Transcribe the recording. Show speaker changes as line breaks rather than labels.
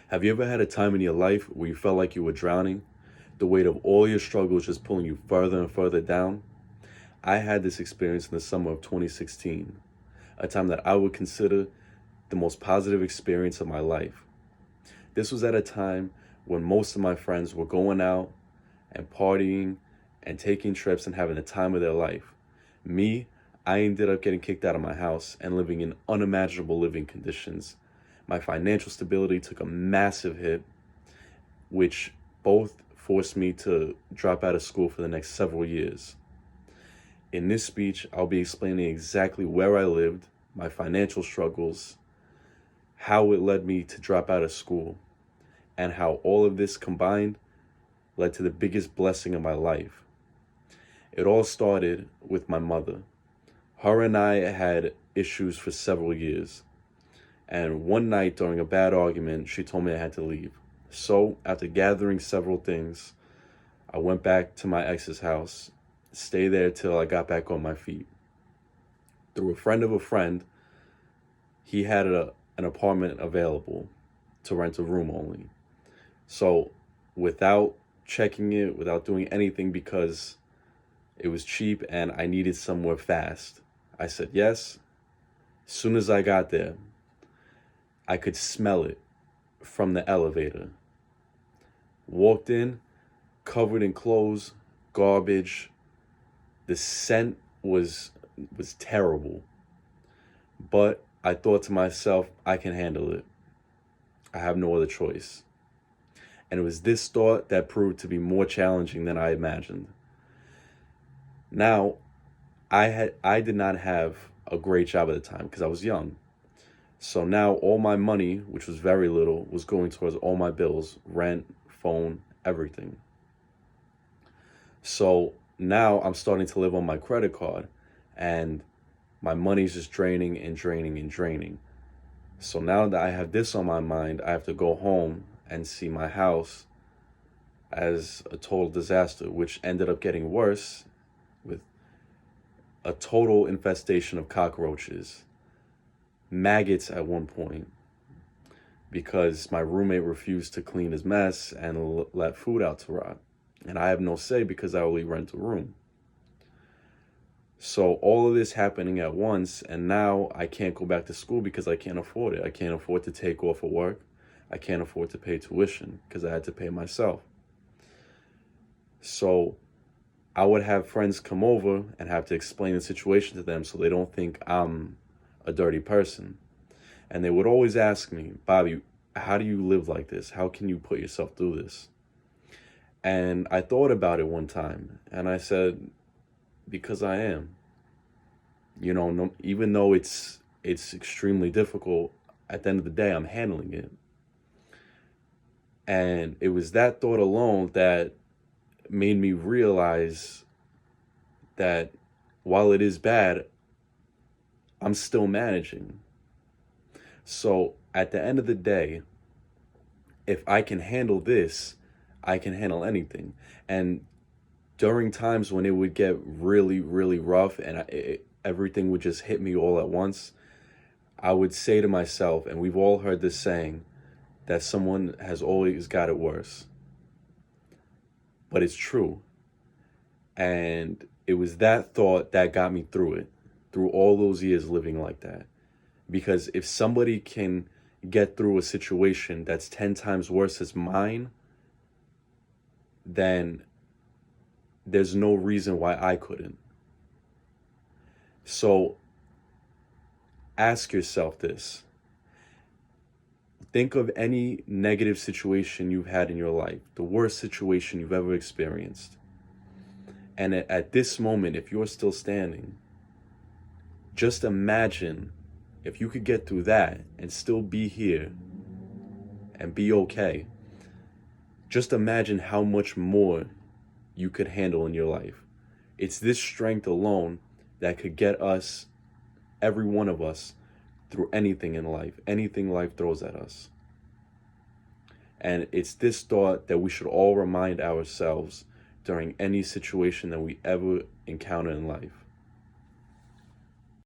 Have you ever had a time in your life where you felt like you were drowning? The weight of all your struggles just pulling you further and further down? I had this experience in the summer of 2016, a time that I would consider the most positive experience of my life. This was at a time when most of my friends were going out and partying and taking trips and having the time of their life. Me, I ended up getting kicked out of my house and living in unimaginable living conditions. My financial stability took a massive hit, which both forced me to drop out of school for the next several years. In this speech, I'll be explaining exactly where I lived, my financial struggles, how it led me to drop out of school, and how all of this combined led to the biggest blessing of my life. It all started with my mother. Her and I had issues for several years. And one night during a bad argument, she told me I had to leave. So after gathering several things, I went back to my ex's house, stayed there till I got back on my feet. Through a friend of a friend, he had an apartment available to rent a room only. So without checking it, without doing anything, because it was cheap and I needed somewhere fast, I said yes. As soon as I got there, I could smell it from the elevator. Walked in, covered in clothes, garbage. The scent was terrible. But I thought to myself, I can handle it. I have no other choice. And it was this thought that proved to be more challenging than I imagined. Now, I did not have a great job at the time because I was young. So now all my money, which was very little, was going towards all my bills, rent, phone, everything. So now I'm starting to live on my credit card and my money's just draining and draining and draining. So now that I have this on my mind, I have to go home and see my house as a total disaster, which ended up getting worse with a total infestation of cockroaches. Maggots at one point, because my roommate refused to clean his mess and let food out to rot. And I have no say because I only rent a room. So all of this happening at once, and now I can't go back to school because I can't afford it. I can't afford to take off of work. I can't afford to pay tuition because I had to pay myself. So I would have friends come over and have to explain the situation to them so they don't think I'm a dirty person. And they would always ask me, Bobby, how do you live like this? How can you put yourself through this? And I thought about it one time and I said, because I am. No, even though it's extremely difficult, at the end of the day, I'm handling it. And it was that thought alone that made me realize that while it is bad, I'm still managing. So at the end of the day, if I can handle this, I can handle anything. And during times when it would get really, really rough and everything would just hit me all at once, I would say to myself, and we've all heard this saying, that someone has always got it worse. But it's true. And it was that thought that got me through it, through all those years living like that. Because if somebody can get through a situation that's 10 times worse as mine, then there's no reason why I couldn't. So ask yourself this. Think of any negative situation you've had in your life, the worst situation you've ever experienced. And at this moment, if you're still standing, just imagine if you could get through that and still be here and be okay. Just imagine how much more you could handle in your life. It's this strength alone that could get us, every one of us, through anything in life, anything life throws at us. And it's this thought that we should all remind ourselves during any situation that we ever encounter in life.